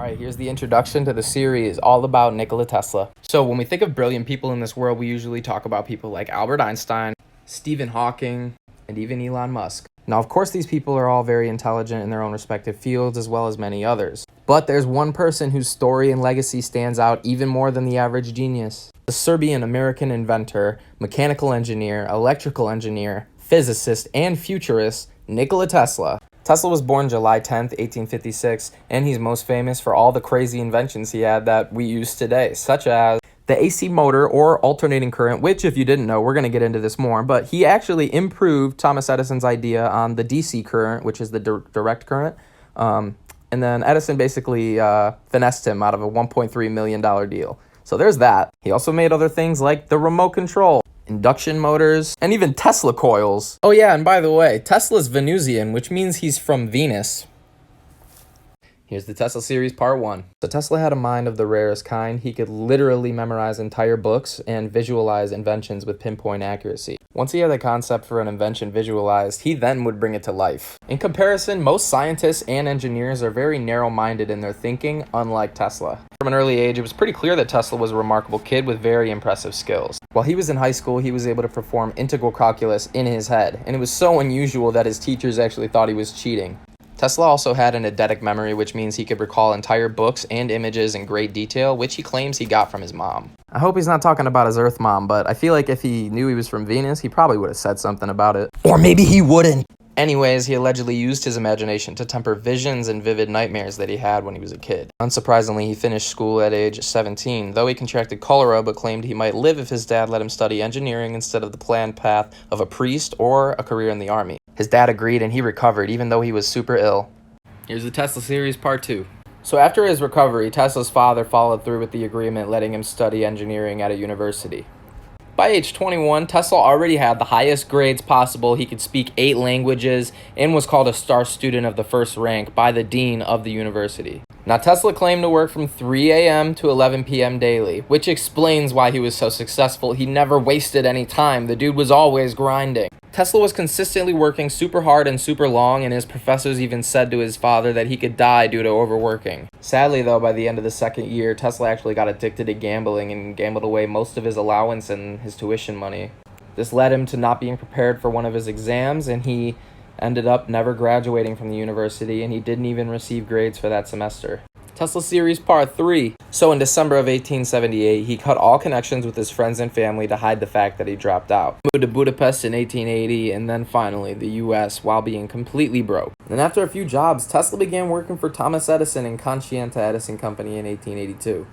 Alright, here's the introduction to the series all about Nikola Tesla. So when we think of brilliant people in this world, we usually talk about people like Albert Einstein, Stephen Hawking, and even Elon Musk. Now, of course, these people are all very intelligent in their own respective fields, as well as many others. But there's one person whose story and legacy stands out even more than the average genius. The Serbian-American inventor, mechanical engineer, electrical engineer, physicist, and futurist, Nikola Tesla. Tesla was born July 10th, 1856, and he's most famous for all the crazy inventions he had that we use today, such as the AC motor or alternating current, which, if you didn't know, we're going to get into this more, but he actually improved Thomas Edison's idea on the DC current, which is the direct current, and then Edison basically finessed him out of a $1.3 million deal. So there's that. He also made other things like the remote control, induction motors, and even Tesla coils. Oh yeah, and by the way, Tesla's Venusian, which means he's from Venus. Here's the Tesla series part 1. So Tesla had a mind of the rarest kind. He could literally memorize entire books and visualize inventions with pinpoint accuracy. Once he had the concept for an invention visualized, he then would bring it to life. In comparison, most scientists and engineers are very narrow-minded in their thinking, unlike Tesla. From an early age, it was pretty clear that Tesla was a remarkable kid with very impressive skills. While he was in high school, he was able to perform integral calculus in his head, and it was so unusual that his teachers actually thought he was cheating. Tesla also had an eidetic memory, which means he could recall entire books and images in great detail, which he claims he got from his mom. I hope he's not talking about his Earth mom, but I feel like if he knew he was from Venus, he probably would have said something about it. Or maybe he wouldn't. Anyways, he allegedly used his imagination to temper visions and vivid nightmares that he had when he was a kid. Unsurprisingly, he finished school at age 17, though he contracted cholera but claimed he might live if his dad let him study engineering instead of the planned path of a priest or a career in the army. His dad agreed and he recovered, even though he was super ill. Here's the Tesla series part 2. So after his recovery, Tesla's father followed through with the agreement, letting him study engineering at a university. By age 21, Tesla already had the highest grades possible. He could speak 8 languages and was called a star student of the first rank by the dean of the university. Now, Tesla claimed to work from 3 a.m. to 11 p.m. daily, which explains why he was so successful. He never wasted any time. The dude was always grinding. Tesla was consistently working super hard and super long, and his professors even said to his father that he could die due to overworking. Sadly, though, by the end of the second year, Tesla actually got addicted to gambling and gambled away most of his allowance and his tuition money. This led him to not being prepared for one of his exams, and he ended up never graduating from the university, and he didn't even receive grades for that semester. Tesla series part 3. So in December of 1878, he cut all connections with his friends and family to hide the fact that he dropped out. Moved to Budapest in 1880, and then finally the US while being completely broke. And after a few jobs, Tesla began working for Thomas Edison and Conscienta Edison Company in 1882.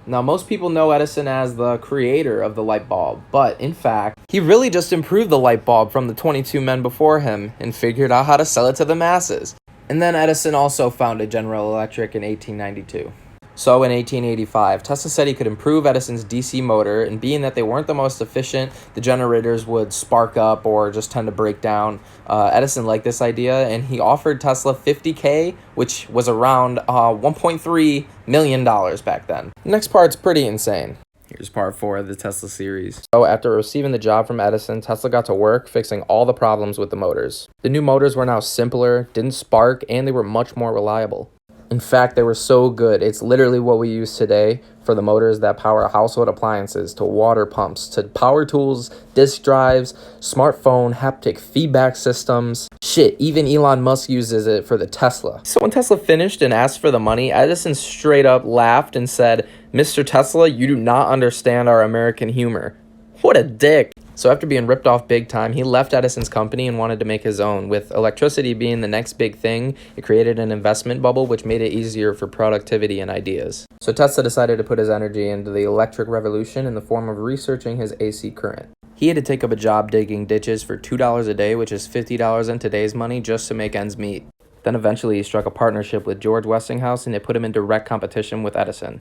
Now, most people know Edison as the creator of the light bulb, but in fact, he really just improved the light bulb from the 22 men before him and figured out how to sell it to the masses. And then Edison also founded General Electric in 1892. So in 1885, Tesla said he could improve Edison's DC motor, and being that they weren't the most efficient, the generators would spark up or just tend to break down. Edison liked this idea, and he offered Tesla $50K, which was around $1.3 million back then. The next part's pretty insane. Here's part 4 of the Tesla series. So after receiving the job from Edison, Tesla got to work fixing all the problems with the motors. The new motors were now simpler, didn't spark, and they were much more reliable. In fact, they were so good, it's literally what we use today for the motors that power household appliances, to water pumps, to power tools, disk drives, smartphone, haptic feedback systems. Shit, even Elon Musk uses it for the Tesla. So when Tesla finished and asked for the money, Edison straight up laughed and said, "Mr. Tesla, you do not understand our American humor." What a dick. So after being ripped off big time, he left Edison's company and wanted to make his own. With electricity being the next big thing, it created an investment bubble which made it easier for productivity and ideas. So Tesla decided to put his energy into the electric revolution in the form of researching his AC current. He had to take up a job digging ditches for $2 a day, which is $50 in today's money, just to make ends meet. Then eventually he struck a partnership with George Westinghouse, and it put him in direct competition with Edison.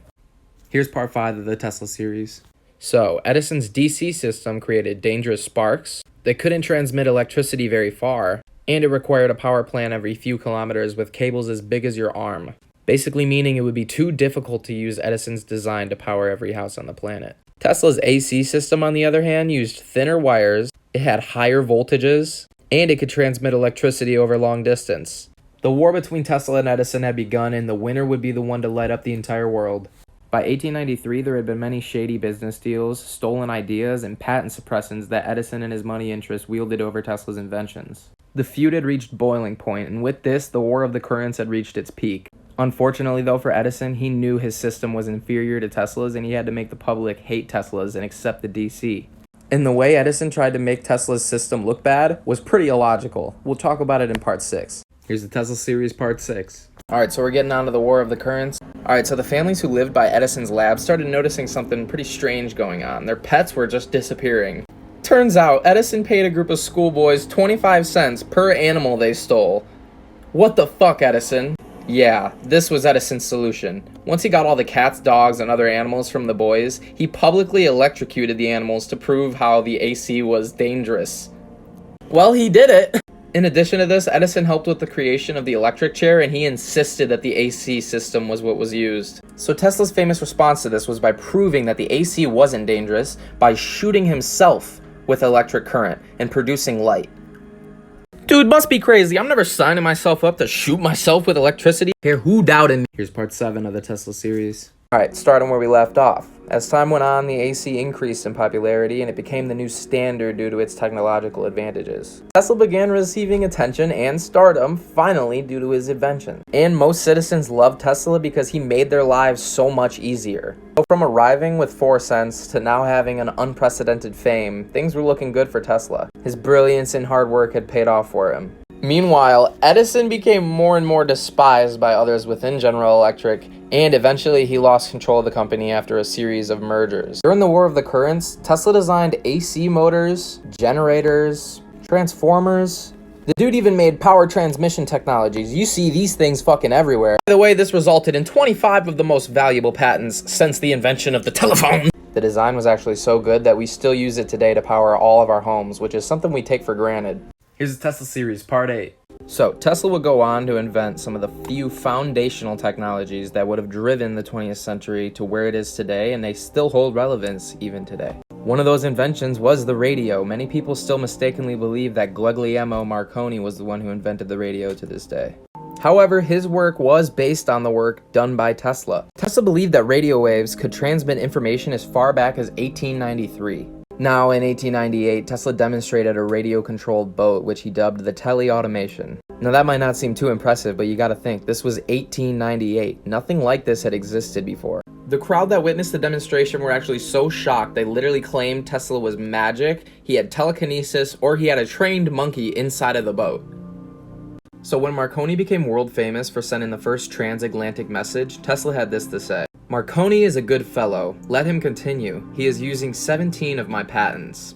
Here's part 5 of the Tesla series. So, Edison's DC system created dangerous sparks that couldn't transmit electricity very far, and it required a power plant every few kilometers with cables as big as your arm, basically meaning it would be too difficult to use Edison's design to power every house on the planet. Tesla's AC system, on the other hand, used thinner wires, it had higher voltages, and it could transmit electricity over long distance. The war between Tesla and Edison had begun, and the winner would be the one to light up the entire world. By 1893, there had been many shady business deals, stolen ideas, and patent suppressants that Edison and his money interests wielded over Tesla's inventions. The feud had reached boiling point, and with this, the war of the currents had reached its peak. Unfortunately, though, for Edison, he knew his system was inferior to Tesla's, and he had to make the public hate Tesla's and accept the DC. And the way Edison tried to make Tesla's system look bad was pretty illogical. We'll talk about it in part 6. Here's the Tesla series part 6. Alright, so we're getting on to the war of the currents. Alright, so the families who lived by Edison's lab started noticing something pretty strange going on. Their pets were just disappearing. Turns out, Edison paid a group of schoolboys 25 cents per animal they stole. What the fuck, Edison? Yeah, this was Edison's solution. Once he got all the cats, dogs, and other animals from the boys, he publicly electrocuted the animals to prove how the AC was dangerous. Well, he did it! In addition to this, Edison helped with the creation of the electric chair, and he insisted that the AC system was what was used. So Tesla's famous response to this was by proving that the AC wasn't dangerous by shooting himself with electric current and producing light. Dude, must be crazy. I'm never signing myself up to shoot myself with electricity. Here, who doubted me? Here's part 7 of the Tesla series. Alright, starting where we left off. As time went on, the AC increased in popularity and it became the new standard due to its technological advantages. Tesla began receiving attention and stardom, finally, due to his invention. And most citizens loved Tesla because he made their lives so much easier. So from arriving with 4 cents to now having an unprecedented fame, things were looking good for Tesla. His brilliance and hard work had paid off for him. Meanwhile, Edison became more and more despised by others within General Electric, and eventually he lost control of the company after a series of mergers. During the War of the Currents, Tesla designed AC motors, generators, transformers. The dude even made power transmission technologies. You see these things fucking everywhere. By the way, this resulted in 25 of the most valuable patents since the invention of the telephone. The design was actually so good that we still use it today to power all of our homes, which is something we take for granted. Here's the Tesla series, part 8. So, Tesla would go on to invent some of the few foundational technologies that would have driven the 20th century to where it is today, and they still hold relevance even today. One of those inventions was the radio. Many people still mistakenly believe that Guglielmo Marconi was the one who invented the radio to this day. However, his work was based on the work done by Tesla. Tesla believed that radio waves could transmit information as far back as 1893. Now, in 1898, Tesla demonstrated a radio-controlled boat, which he dubbed the teleautomation. Now, that might not seem too impressive, but you gotta think, this was 1898. Nothing like this had existed before. The crowd that witnessed the demonstration were actually so shocked, they literally claimed Tesla was magic, he had telekinesis, or he had a trained monkey inside of the boat. So when Marconi became world famous for sending the first transatlantic message, Tesla had this to say: "Marconi is a good fellow. Let him continue. He is using 17 of my patents."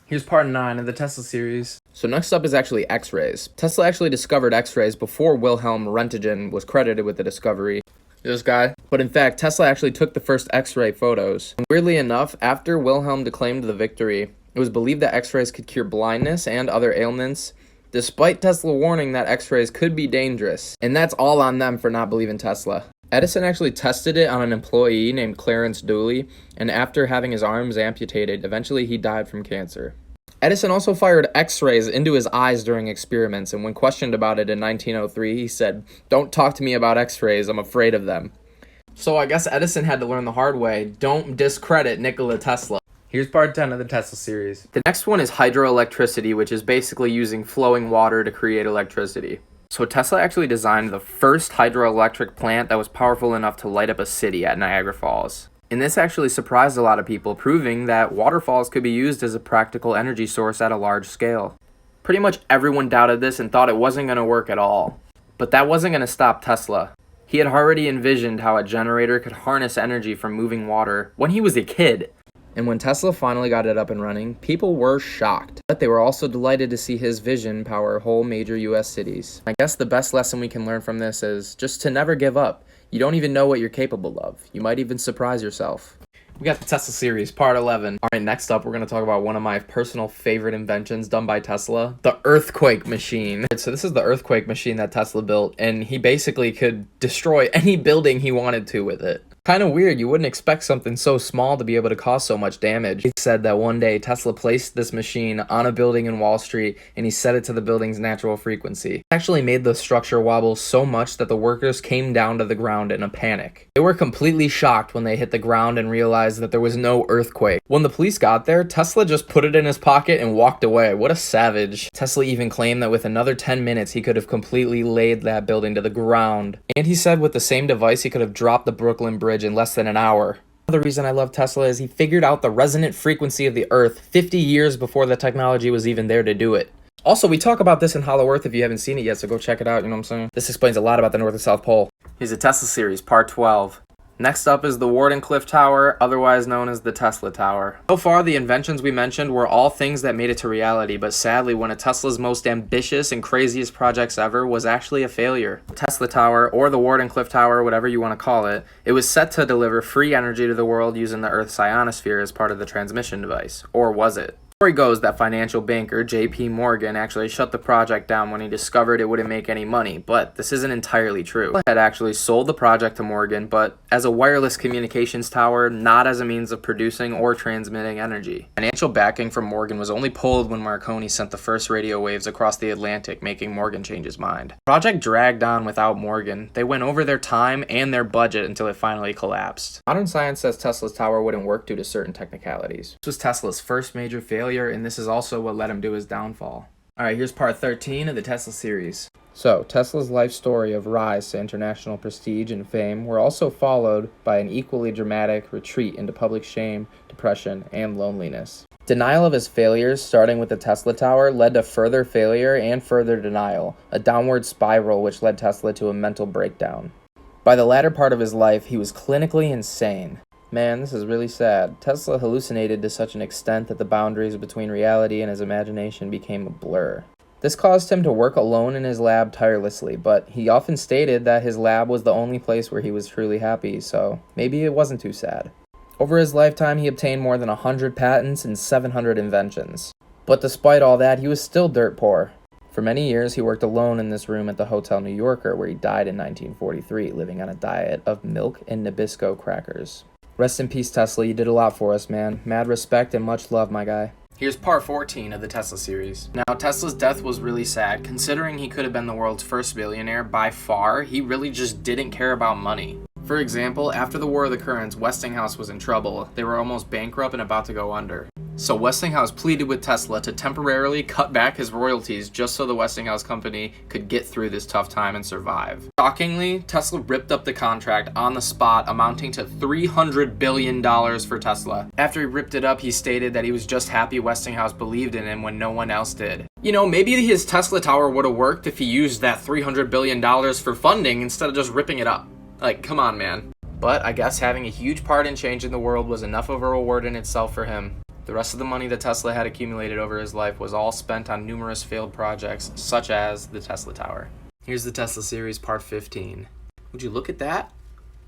Here's part 9 of the Tesla series. So next up is actually X-rays. Tesla actually discovered X-rays before Wilhelm Röntgen was credited with the discovery. This guy. But in fact, Tesla actually took the first X-ray photos. And weirdly enough, after Wilhelm declaimed the victory, it was believed that X-rays could cure blindness and other ailments, despite Tesla warning that X-rays could be dangerous. And that's all on them for not believing Tesla. Edison actually tested it on an employee named Clarence Dooley, and after having his arms amputated, eventually he died from cancer. Edison also fired X-rays into his eyes during experiments, and when questioned about it in 1903, he said, "Don't talk to me about X-rays, I'm afraid of them." So I guess Edison had to learn the hard way. Don't discredit Nikola Tesla. Here's part 10 of the Tesla series. The next one is hydroelectricity, which is basically using flowing water to create electricity. So Tesla actually designed the first hydroelectric plant that was powerful enough to light up a city at Niagara Falls. And this actually surprised a lot of people, proving that waterfalls could be used as a practical energy source at a large scale. Pretty much everyone doubted this and thought it wasn't going to work at all. But that wasn't going to stop Tesla. He had already envisioned how a generator could harness energy from moving water when he was a kid. And when Tesla finally got it up and running, people were shocked. But they were also delighted to see his vision power whole major US cities. I guess the best lesson we can learn from this is just to never give up. You don't even know what you're capable of. You might even surprise yourself. We got the Tesla series, part 11. Alright, next up, we're going to talk about one of my personal favorite inventions done by Tesla, the earthquake machine. So this is the earthquake machine that Tesla built, and he basically could destroy any building he wanted to with it. Kind of weird, you wouldn't expect something so small to be able to cause so much damage. He said that one day Tesla placed this machine on a building in Wall Street and he set it to the building's natural frequency. It actually made the structure wobble so much that the workers came down to the ground in a panic. They were completely shocked when they hit the ground and realized that there was no earthquake. When the police got there, Tesla just put it in his pocket and walked away. What a savage. Tesla even claimed that with another 10 minutes he could have completely laid that building to the ground. And he said with the same device he could have dropped the Brooklyn Bridge in less than an hour. Another reason I love Tesla is he figured out the resonant frequency of the Earth 50 years before the technology was even there to do it. Also, we talk about this in Hollow Earth if you haven't seen it yet, so go check it out, you know what I'm saying? This explains a lot about the North and South Pole. Here's the Tesla series, part 12. Next up is the Warden Cliff Tower, otherwise known as the Tesla Tower. So far, the inventions we mentioned were all things that made it to reality, but sadly, one of Tesla's most ambitious and craziest projects ever was actually a failure. The Tesla Tower, or the Warden Cliff Tower, whatever you want to call it, it was set to deliver free energy to the world using the Earth's ionosphere as part of the transmission device. Or was it? The story goes that financial banker J.P. Morgan actually shut the project down when he discovered it wouldn't make any money, but this isn't entirely true. He had actually sold the project to Morgan, but as a wireless communications tower, not as a means of producing or transmitting energy. Financial backing from Morgan was only pulled when Marconi sent the first radio waves across the Atlantic, making Morgan change his mind. The project dragged on without Morgan. They went over their time and their budget until it finally collapsed. Modern science says Tesla's tower wouldn't work due to certain technicalities. This was Tesla's first major failure, and this is also what led him to his downfall. Alright, here's part 13 of the Tesla series. So, Tesla's life story of rise to international prestige and fame were also followed by an equally dramatic retreat into public shame, depression, and loneliness. Denial of his failures, starting with the Tesla Tower, led to further failure and further denial, a downward spiral which led Tesla to a mental breakdown. By the latter part of his life, he was clinically insane. Man, this is really sad. Tesla hallucinated to such an extent that the boundaries between reality and his imagination became a blur. This caused him to work alone in his lab tirelessly, but he often stated that his lab was the only place where he was truly happy, so maybe it wasn't too sad. Over his lifetime, he obtained more than 100 patents and 700 inventions. But despite all that, he was still dirt poor. For many years, he worked alone in this room at the Hotel New Yorker, where he died in 1943, living on a diet of milk and Nabisco crackers. Rest in peace, Tesla. You did a lot for us, man. Mad respect and much love, my guy. Here's part 14 of the Tesla series. Now, Tesla's death was really sad. Considering he could have been the world's first billionaire, by far, he really just didn't care about money. For example, after the War of the Currents, Westinghouse was in trouble. They were almost bankrupt and about to go under. So Westinghouse pleaded with Tesla to temporarily cut back his royalties just so the Westinghouse company could get through this tough time and survive. Shockingly, Tesla ripped up the contract on the spot, amounting to $300 billion for Tesla. After he ripped it up, he stated that he was just happy Westinghouse believed in him when no one else did. You know, maybe his Tesla tower would have worked if he used that $300 billion for funding instead of just ripping it up. Like, come on, man. But I guess having a huge part in changing the world was enough of a reward in itself for him. The rest of the money that Tesla had accumulated over his life was all spent on numerous failed projects, such as the Tesla Tower. Here's the Tesla series part 15. Would you look at that?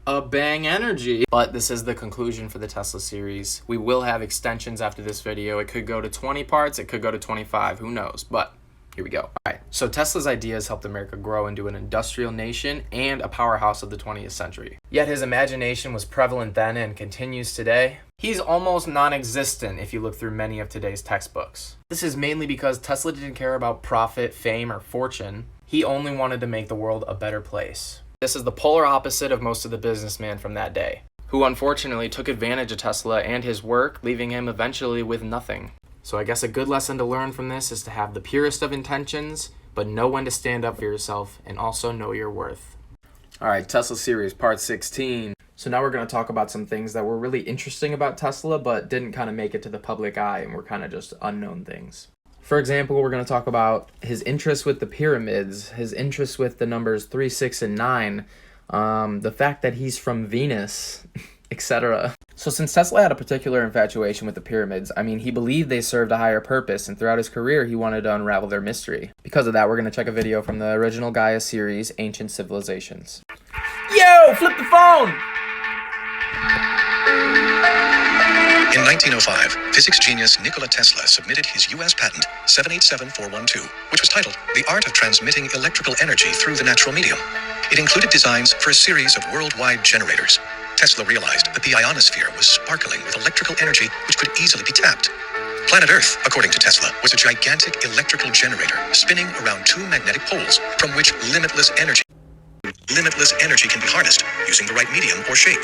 A bang energy! But this is the conclusion for the Tesla series. We will have extensions after this video. It could go to 20 parts, it could go to 25, who knows, but here we go. Alright, so Tesla's ideas helped America grow into an industrial nation and a powerhouse of the 20th century. Yet his imagination was prevalent then and continues today. He's almost non-existent if you look through many of today's textbooks. This is mainly because Tesla didn't care about profit, fame, or fortune. He only wanted to make the world a better place. This is the polar opposite of most of the businessmen from that day, who unfortunately took advantage of Tesla and his work, leaving him eventually with nothing. So I guess a good lesson to learn from this is to have the purest of intentions, but know when to stand up for yourself and also know your worth. Alright, Tesla series part 16. So now we're going to talk about some things that were really interesting about Tesla, but didn't kind of make it to the public eye and were kind of just unknown things. For example, we're going to talk about his interest with the pyramids, his interest with the numbers 3, 6, and 9, the fact that he's from Venus, etc. So since Tesla had a particular infatuation with the pyramids, he believed they served a higher purpose, and throughout his career, he wanted to unravel their mystery. Because of that, we're going to check a video from the original Gaia series, Ancient Civilizations. Yo, flip the phone! In 1905, physics genius Nikola Tesla submitted his U.S. patent 787412, which was titled The Art of Transmitting Electrical Energy Through the Natural Medium. It included designs for a series of worldwide generators. Tesla realized that the ionosphere was sparkling with electrical energy which could easily be tapped. Planet Earth, according to Tesla, was a gigantic electrical generator spinning around two magnetic poles from which limitless energy can be harnessed using the right medium or shape.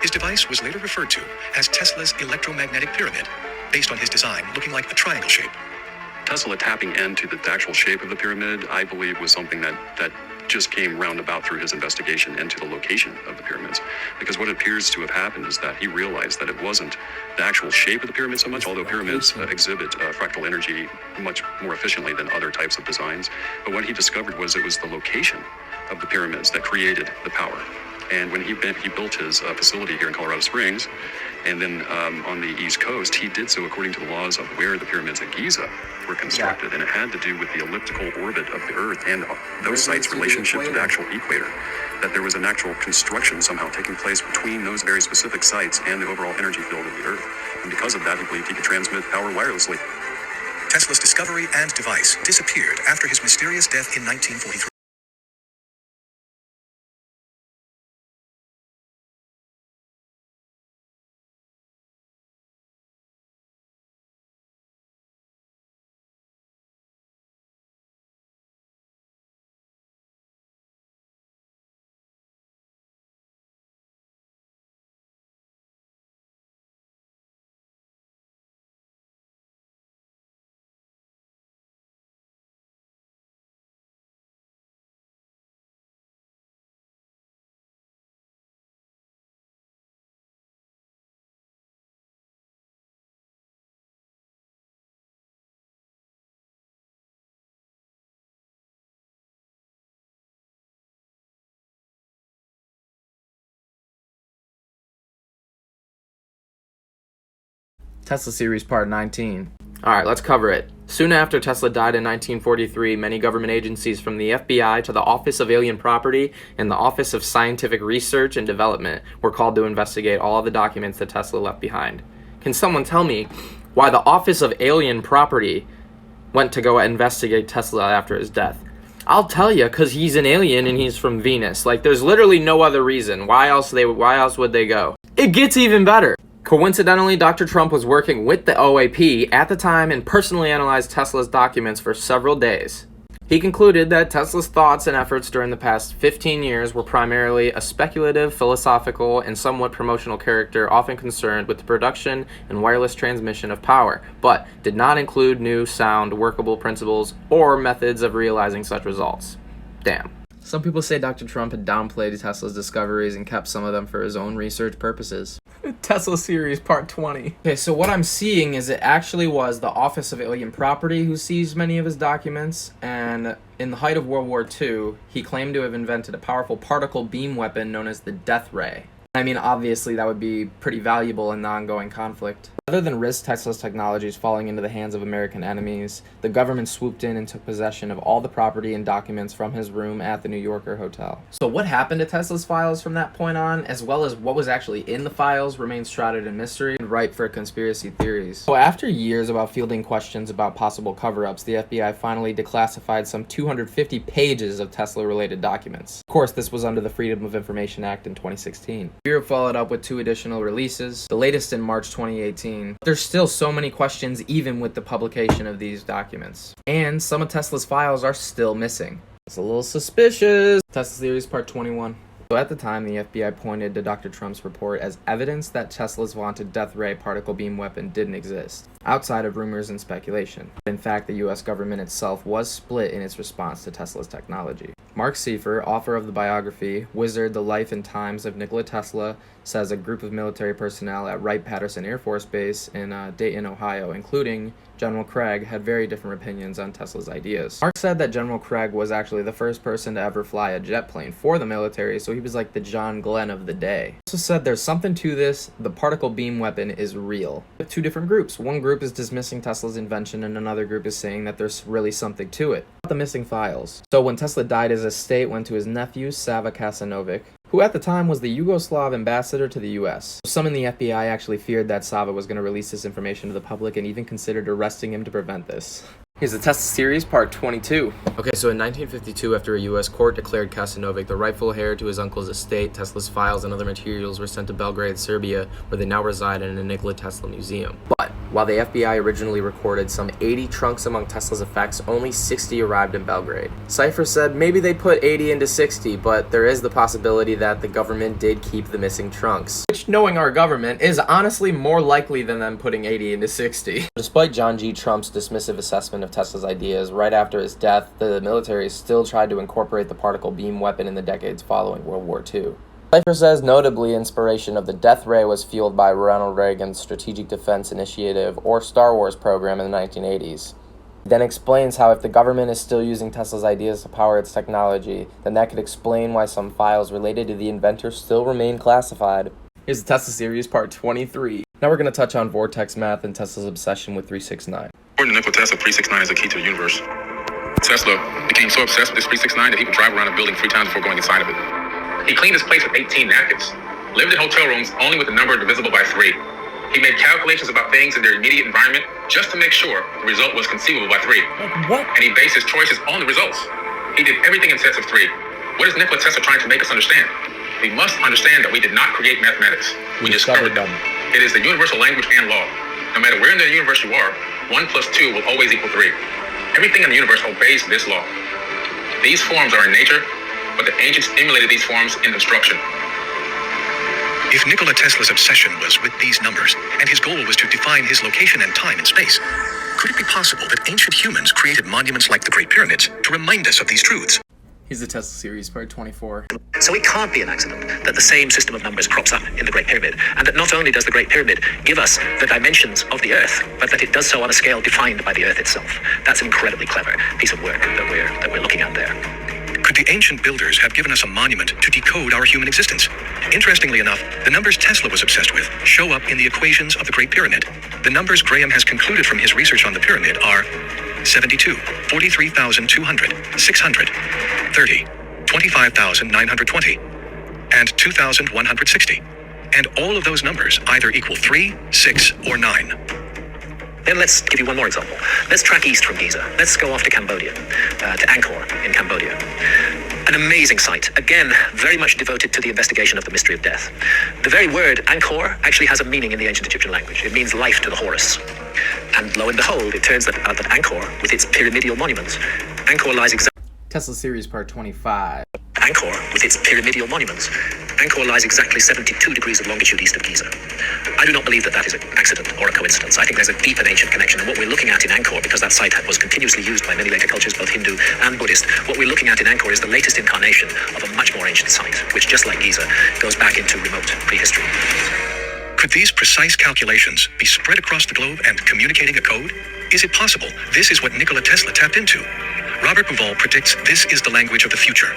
His device was later referred to as Tesla's Electromagnetic Pyramid, based on his design looking like a triangle shape. Tesla tapping into the actual shape of the pyramid, I believe, was something that just came roundabout through his investigation into the location of the pyramids. Because what appears to have happened is that he realized that it wasn't the actual shape of the pyramid so much, although pyramids exhibit fractal energy much more efficiently than other types of designs. But what he discovered was it was the location of the pyramids that created the power. And when he built his facility here in Colorado Springs, and then on the East Coast, he did so according to the laws of where the pyramids at Giza were constructed. And it had to do with the elliptical orbit of the Earth and those sites' relationship to the actual equator. That there was an actual construction somehow taking place between those very specific sites and the overall energy field of the Earth. And because of that, he believed he could transmit power wirelessly. Tesla's discovery and device disappeared after his mysterious death in 1943. Tesla Series Part 19. Alright, let's cover it. Soon after Tesla died in 1943, many government agencies from the FBI to the Office of Alien Property and the Office of Scientific Research and Development were called to investigate all of the documents that Tesla left behind. Can someone tell me why the Office of Alien Property went to go investigate Tesla after his death? I'll tell you, because he's an alien and he's from Venus. Like, there's literally no other reason. Why else would they go? It gets even better. Coincidentally, Dr. Trump was working with the OAP at the time and personally analyzed Tesla's documents for several days. He concluded that Tesla's thoughts and efforts during the past 15 years were primarily a speculative, philosophical, and somewhat promotional character often concerned with the production and wireless transmission of power, but did not include new, sound, workable principles or methods of realizing such results. Damn. Some people say Dr. Trump had downplayed Tesla's discoveries and kept some of them for his own research purposes. Tesla Series Part 20. Okay, so what I'm seeing is it actually was the Office of Alien Property who seized many of his documents, and in the height of World War II, he claimed to have invented a powerful particle beam weapon known as the Death Ray. I mean, obviously that would be pretty valuable in the ongoing conflict. Rather than risk Tesla's technologies falling into the hands of American enemies, the government swooped in and took possession of all the property and documents from his room at the New Yorker hotel. So what happened to Tesla's files from that point on, as well as what was actually in the files, remains shrouded in mystery and ripe for conspiracy theories. So after years about fielding questions about possible cover-ups, the FBI finally declassified some 250 pages of Tesla-related documents. Of course, this was under the Freedom of Information Act in 2016. Bureau followed up with 2 additional releases, the latest in March 2018. There's still so many questions even with the publication of these documents. And some of Tesla's files are still missing. It's a little suspicious. Tesla Series Part 21. So at the time, the FBI pointed to Dr. Trump's report as evidence that Tesla's vaunted death ray particle beam weapon didn't exist, outside of rumors and speculation. In fact, the US government itself was split in its response to Tesla's technology. Mark Seifer, author of the biography Wizard, The Life and Times of Nikola Tesla, says a group of military personnel at Wright-Patterson Air Force Base in Dayton, Ohio, including General Craig, had very different opinions on Tesla's ideas. Mark said that General Craig was actually the first person to ever fly a jet plane for the military, so he was like the John Glenn of the day. He also said there's something to this, the particle beam weapon is real. 2 different groups. One group is dismissing Tesla's invention and another group is saying that there's really something to it. The missing files. So when Tesla died, his estate went to his nephew, Sava Kasanovic, who at the time was the Yugoslav ambassador to the US. Some in the FBI actually feared that Sava was going to release this information to the public and even considered arresting him to prevent this. Here's the Tesla series, part 22. Okay, so in 1952, after a U.S. court declared Kasanovic the rightful heir to his uncle's estate, Tesla's files and other materials were sent to Belgrade, Serbia, where they now reside in a Nikola Tesla museum. But while the FBI originally recorded some 80 trunks among Tesla's effects, only 60 arrived in Belgrade. Cypher said maybe they put 80 into 60, but there is the possibility that the government did keep the missing trunks. Which, knowing our government, is honestly more likely than them putting 80 into 60. Despite John G. Trump's dismissive assessment of Tesla's ideas, right after his death, the military still tried to incorporate the particle beam weapon in the decades following World War II. Cypher says notably inspiration of the death ray was fueled by Ronald Reagan's Strategic Defense Initiative or Star Wars program in the 1980s. He then explains how if the government is still using Tesla's ideas to power its technology, then that could explain why some files related to the inventor still remain classified. Here's the Tesla series, part 23. Now we're going to touch on vortex math and Tesla's obsession with 369. According to Nikola Tesla, 369 is the key to the universe. Tesla became so obsessed with this 369 that he would drive around a building 3 times before going inside of it. He cleaned his place with 18 napkins, lived in hotel rooms only with the number divisible by 3. He made calculations about things in their immediate environment just to make sure the result was conceivable by 3. What? And he based his choices on the results. He did everything in sets of 3. What is Nikola Tesla trying to make us understand? We must understand that we did not create mathematics. We discovered them. It is the universal language and law. No matter where in the universe you are, 1 plus 2 will always equal 3. Everything in the universe obeys this law. These forms are in nature, but the ancients emulated these forms in construction. If Nikola Tesla's obsession was with these numbers, and his goal was to define his location and time and space, could it be possible that ancient humans created monuments like the Great Pyramids to remind us of these truths? Here's the Tesla series, part 24. So it can't be an accident that the same system of numbers crops up in the Great Pyramid, and that not only does the Great Pyramid give us the dimensions of the Earth, but that it does so on a scale defined by the Earth itself. That's an incredibly clever piece of work that we're looking at there. Could the ancient builders have given us a monument to decode our human existence? Interestingly enough, the numbers Tesla was obsessed with show up in the equations of the Great Pyramid. The numbers Graham has concluded from his research on the pyramid are 72, 43,200, 600, 30, 25,920, and 2,160. And all of those numbers either equal 3, 6, or 9. Then let's give you one more example. Let's track east from Giza. Let's go off to Cambodia, to Angkor in Cambodia. An amazing site, again, very much devoted to the investigation of the mystery of death. The very word Angkor actually has a meaning in the ancient Egyptian language. It means life to the Horus. And lo and behold, it turns out that Angkor, with its pyramidal monuments, Angkor lies exactly... Tesla series, part 25. Angkor, with its pyramidal monuments, Angkor lies exactly 72 degrees of longitude east of Giza. I do not believe that that is an accident or a coincidence. I think there's a deep and ancient connection. And what we're looking at in Angkor, because that site was continuously used by many later cultures, both Hindu and Buddhist, what we're looking at in Angkor is the latest incarnation of a much more ancient site, which, just like Giza, goes back into remote prehistory. Could these precise calculations be spread across the globe and communicating a code? Is it possible this is what Nikola Tesla tapped into? Robert Bouval predicts this is the language of the future.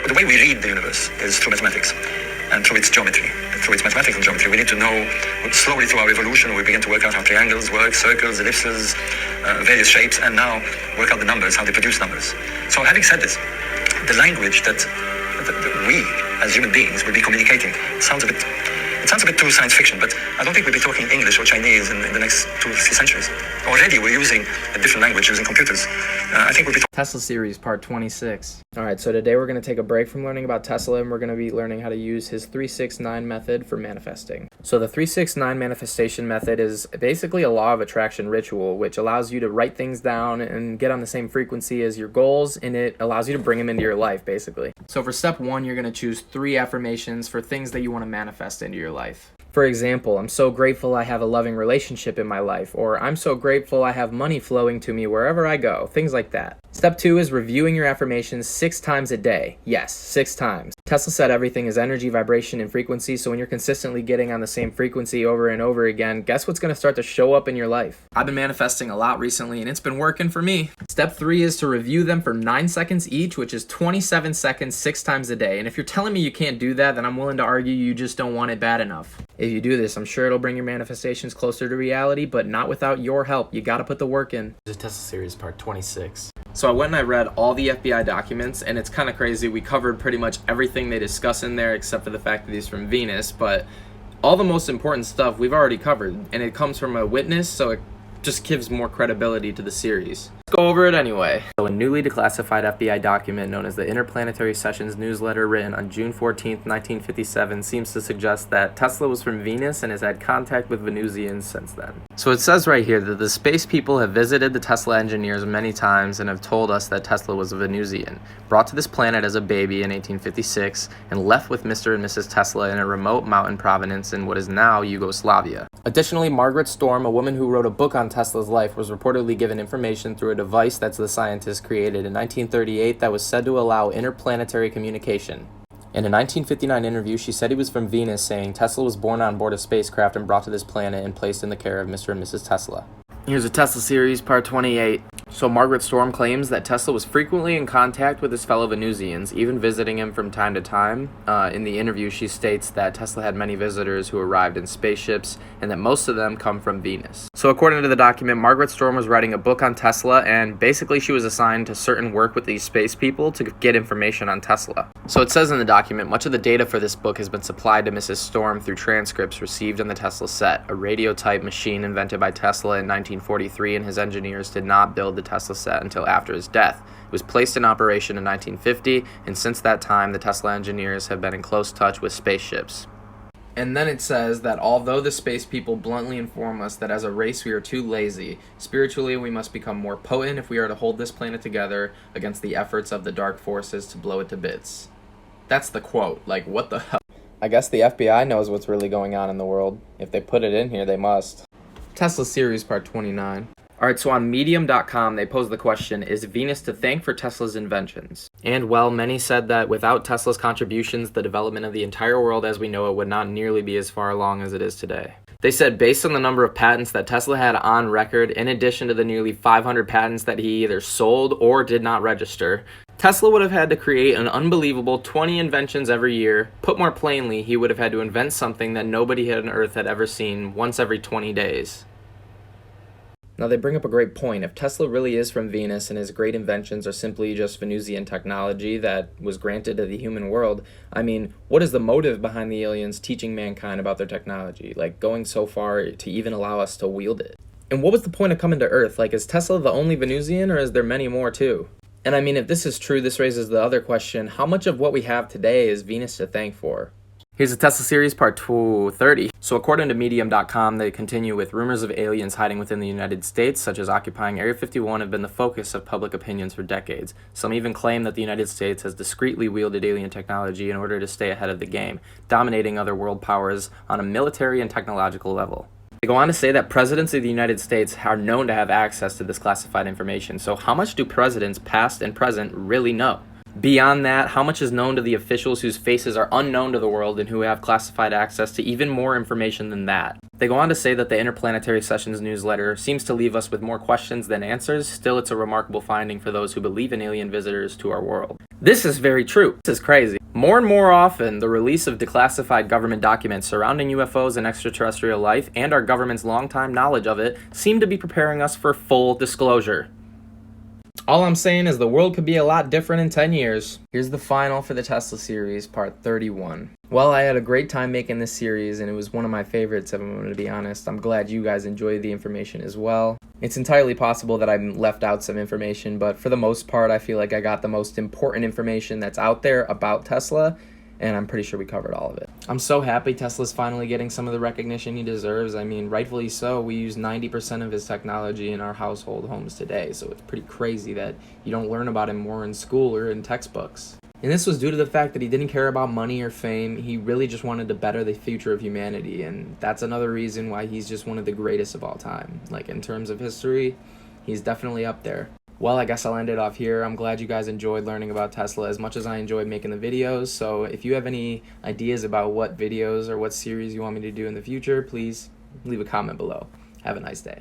The way we read the universe is through mathematics and through its geometry, through its mathematical geometry. We need to know, slowly through our evolution, we begin to work out how triangles work, circles, ellipses, various shapes, and now work out the numbers, how they produce numbers. So having said this, the language that we, as human beings, will be communicating sounds a bit too science fiction, but I don't think we'll be talking English or Chinese in the next 2 or 3 centuries. Already we're using a different language, using computers. I think we'll be Tesla series, part 26. Alright, so today we're going to take a break from learning about Tesla and we're going to be learning how to use his 369 method for manifesting. So the 369 manifestation method is basically a law of attraction ritual, which allows you to write things down and get on the same frequency as your goals, and it allows you to bring them into your life, basically. So for step 1, you're going to choose 3 affirmations for things that you want to manifest into your life. For example, I'm so grateful I have a loving relationship in my life, or I'm so grateful I have money flowing to me wherever I go, things like that. Step 2 is reviewing your affirmations 6 times a day. Yes, 6 times. Tesla said everything is energy, vibration, and frequency, so when you're consistently getting on the same frequency over and over again, guess what's going to start to show up in your life? I've been manifesting a lot recently, and it's been working for me. Step 3 is to review them for 9 seconds each, which is 27 seconds 6 times a day. And if you're telling me you can't do that, then I'm willing to argue you just don't want it bad enough. If you do this, I'm sure it'll bring your manifestations closer to reality, but not without your help. You gotta put the work in. This is Tesla Series Part 26. So I went and I read all the FBI documents, and it's kind of crazy. We covered pretty much everything they discuss in there except for the fact that he's from Venus, but all the most important stuff we've already covered, and it comes from a witness, so it just gives more credibility to the series. Let's go over it anyway. So a newly declassified FBI document known as the Interplanetary Sessions newsletter written on June 14th, 1957 seems to suggest that Tesla was from Venus and has had contact with Venusians since then. So it says right here that the space people have visited the Tesla engineers many times and have told us that Tesla was a Venusian, brought to this planet as a baby in 1856, and left with Mr. and Mrs. Tesla in a remote mountain province in what is now Yugoslavia. Additionally, Margaret Storm, a woman who wrote a book on Tesla's life, was reportedly given information through a device that the scientist created in 1938 that was said to allow interplanetary communication. In a 1959 interview, she said he was from Venus, saying Tesla was born on board a spacecraft and brought to this planet and placed in the care of Mr. and Mrs. Tesla. Here's a Tesla Series Part 28. So Margaret Storm claims that Tesla was frequently in contact with his fellow Venusians, even visiting him from time to time. In the interview, she states that Tesla had many visitors who arrived in spaceships and that most of them come from Venus. So according to the document, Margaret Storm was writing a book on Tesla, and basically she was assigned to certain work with these space people to get information on Tesla. So it says in the document, much of the data for this book has been supplied to Mrs. Storm through transcripts received on the Tesla set, a radio-type machine invented by Tesla in 1943, and his engineers did not build the Tesla set until after his death. It was placed in operation in 1950, and since that time, the Tesla engineers have been in close touch with spaceships. And then it says that although the space people bluntly inform us that as a race we are too lazy, spiritually we must become more potent if we are to hold this planet together against the efforts of the dark forces to blow it to bits. That's the quote. Like, what the hell? I guess the FBI knows what's really going on in the world. If they put it in here, they must. Tesla Series Part 29. Alright, so on Medium.com, they posed the question, is Venus to thank for Tesla's inventions? And, well, many said that without Tesla's contributions, the development of the entire world as we know it would not nearly be as far along as it is today. They said based on the number of patents that Tesla had on record, in addition to the nearly 500 patents that he either sold or did not register, Tesla would have had to create an unbelievable 20 inventions every year. Put more plainly, he would have had to invent something that nobody on Earth had ever seen once every 20 days. Now they bring up a great point. If Tesla really is from Venus and his great inventions are simply just Venusian technology that was granted to the human world, I mean, what is the motive behind the aliens teaching mankind about their technology? Like, going so far to even allow us to wield it? And what was the point of coming to Earth? Like, is Tesla the only Venusian, or is there many more too? And I mean, if this is true, this raises the other question, how much of what we have today is Venus to thank for? Here's a Tesla Series Part 230. So according to Medium.com, they continue with rumors of aliens hiding within the United States, such as occupying Area 51, have been the focus of public opinions for decades. Some even claim that the United States has discreetly wielded alien technology in order to stay ahead of the game, dominating other world powers on a military and technological level. They go on to say that presidents of the United States are known to have access to this classified information. So how much do presidents, past and present, really know? Beyond that, how much is known to the officials whose faces are unknown to the world and who have classified access to even more information than that? They go on to say that the Interplanetary Sessions newsletter seems to leave us with more questions than answers. Still, it's a remarkable finding for those who believe in alien visitors to our world. This is very true. This is crazy. More and more often, the release of declassified government documents surrounding UFOs and extraterrestrial life, and our government's longtime knowledge of it, seem to be preparing us for full disclosure. All I'm saying is the world could be a lot different in 10 years. Here's the final for the Tesla series, part 31. Well, I had a great time making this series, and it was one of my favorites, if I'm going to be honest. I'm glad you guys enjoyed the information as well. It's entirely possible that I left out some information, but for the most part, I feel like I got the most important information that's out there about Tesla, and I'm pretty sure we covered all of it. I'm so happy Tesla's finally getting some of the recognition he deserves. I mean, rightfully so. We use 90% of his technology in our household homes today, so it's pretty crazy that you don't learn about him more in school or in textbooks. And this was due to the fact that he didn't care about money or fame. He really just wanted to better the future of humanity, and that's another reason why he's just one of the greatest of all time. Like, in terms of history, he's definitely up there. Well, I guess I'll end it off here. I'm glad you guys enjoyed learning about Tesla as much as I enjoyed making the videos. So if you have any ideas about what videos or what series you want me to do in the future, please leave a comment below. Have a nice day.